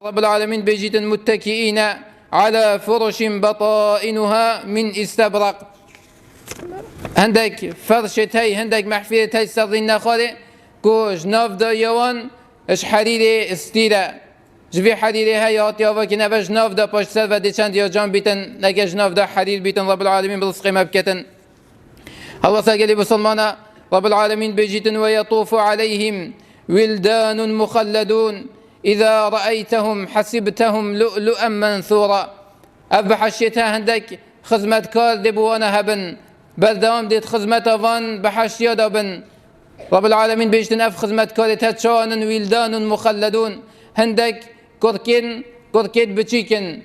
رب العالمين بيجيت متكئين على فرش بطائنها من استبرق. هندك فرشتي هندك محفيتي سرين خالي كوج نافدا يوان اش حريري استيرا جبي حريري هيات يا وكنا باش نافدا باش سلفا دي چند يا جان بيتن نجاج نافدا حرير بيتن رب العالمين بالرزق مبكتن. الله ساقلي بسلمانا رب العالمين بيجيتن ويطوف عليهم ولدان مخلدون إذا رأيتهم حسبتهم لؤلؤا منثورا. أبح الشتاء هندك خزمة كار دبوانا هبن بردوام ديت خزمة فان بحشيا دابن. رب العالمين بيجتن أف خزمة كار تتشان ولدان مخلدون هندك كركن بتشيكن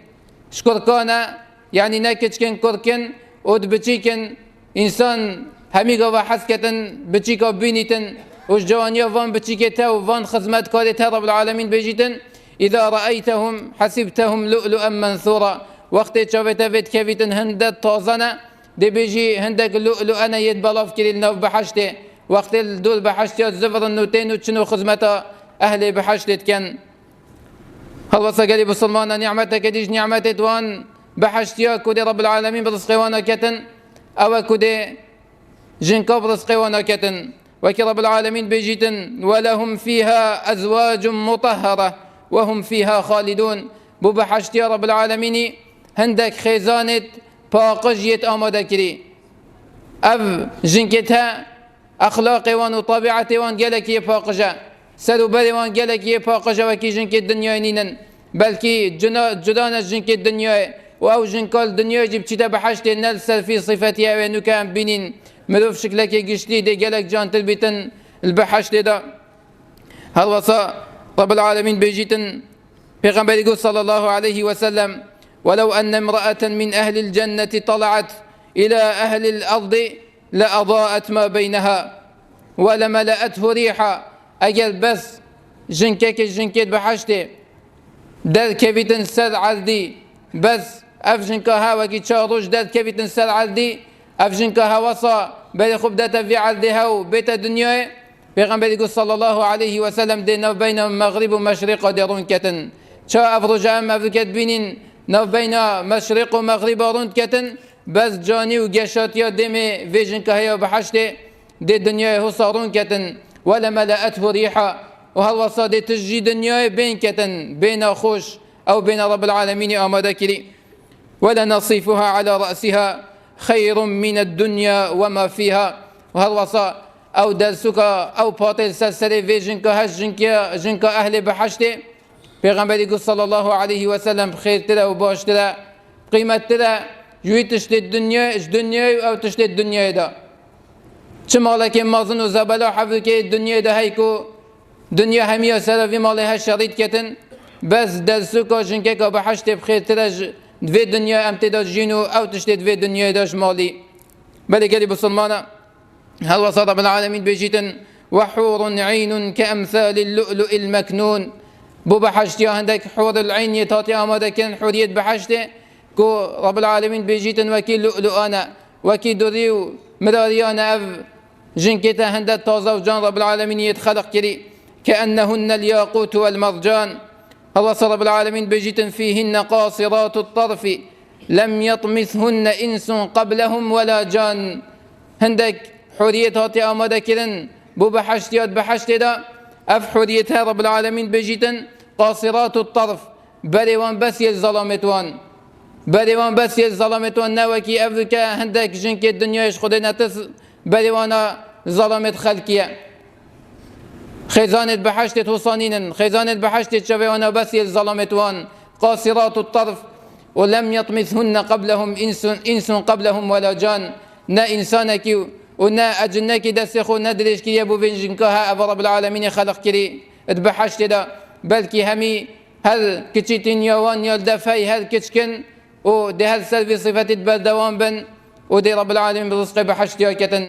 شكركانا يعني ناكتشكن كركن ود بتشيكن إنسان هميغا وحسكتن بتشيكا بينيتن وجوانيا فان بتشيكتا وفان خزمات كارتا رب العالمين بيجيتن إذا رأيتهم حسبتهم لؤلؤا منثورا. وقت تشافتا فيت كافيتن هندت طازنا دي بيجي هندك لؤلؤنا يتبلاف كريلنا بحشته وقت الدول بحشته زفر النوتين وتشنو خزمتا أهل بحشته كان. الله سقالي بسلمانا نعمتك ديج نعمتك وان بحشتيا كودي رب العالمين برزقوانا كتن أو كودي جنكا برزقوانا كتن. وكي رب العالمين بيجيتن ولهم فيها أزواج مطهرة وهم فيها خالدون. بو بحشت يا رب العالمين هندك خيزانة باقجية آماده كري أف جنكتها أخلاقي وان وطبيعتي وان قالك يباقجة سلو بري وان قالك يباقجة وكي جنك الدنيا نينن بلكي جدانا جنك الدنيا أو جنك الدنيا جبتها بحشت نلسل في صفتها ونكام بنين مروف شكلك يقشتي دي قالك جان تلبيتن البحش دا. هل وصا رب العالمين بيجيتن پیغمبر يقول صلى الله عليه وسلم ولو أن امرأة من أهل الجنة طلعت إلى أهل الأرض لأضاءت ما بينها ولملأته ريحا. أجل بس جنكت بحشتي در كبيتن سر عردي بس أف جنكا هاوكي تشاروش در كبيتن سر عردي أفجنك هوصا بل خبدة في عرضها وبيت الدنيا. پیغمبر يقول صلى الله عليه وسلم دي نو بين المغرب ومشرق درون كتن شا أفرج أم أفكت بينين نو بين مشرق ومغرب رون كتن بس جاني وقشات يا دمي فيجنك هيا بحشتي دي الدنيا هو صارون كتن ولا ملأته ريحا. وهل وصا دي تجي دنيا بين كتن بين خوش أو بين رب العالمين آماده كري ولا نصيفها على رأسها خير من الدنيا وما فيها. وهل وصا أو درسك أو باطل سلسلة في جنك أهل بحشته پیغمبر يقول صلى الله عليه وسلم خير تلا وباش تلا قيمة تلا جوي تشتي الدنيا أو تشتي الدنيا دا شمالك مازن وزبلا حفظك الدنيا دا هيكو دنيا همية سلا في مالها شريط كتن بس درسك جنك بحشته بخير تلا في الدنيا امتداد جينو أو تشتد في الدنيا داش مالي. بل قالي بسلمانا هل وصل رب العالمين بيجيتن وحور عين كأمثال اللؤلؤ المكنون. بو بحشتي عندك حور العين يتاتي آماده كن حورية بحشتي كو رب العالمين بيجيتن وكي لؤلؤانا وكي دريو مراريانا أف جنكتا هندت تازا وجان رب العالمين يتخلق كري كأنهن الياقوت والمرجان. الله رب العالمين بيجيتن فيهن قاصرات الطرف لم يطمثهن إنس قبلهم ولا جان. هندك حريتها آماده كرن بو بحشتيات بحشتي دا أف حريتها رب العالمين بيجيتن قاصرات الطرف بريوان بس يلظلامتوان بريوان بس يلظلامتوان ناوكي أفريكا هندك جنك الدنيا يشخدنا تس بريوانا ظلامت خلقية خزانة بحشت توصانين خزانة بحشت شبيوانا بس الظلمتوان قاصرات الطرف ولم يطمثهن قبلهم إنس قبلهم ولا جان. نا إنسانك ونا أجنك دسخو ندريش كي يبو بنجنكها أبا رب العالمين خلق كري اتبحشت دا بلكي همي هل كتشتين يوان يلدفاي هل كتشكن ودي هل سلبي صفات بل دوام بن ودي رب العالمين برزق بحشت يا كتن.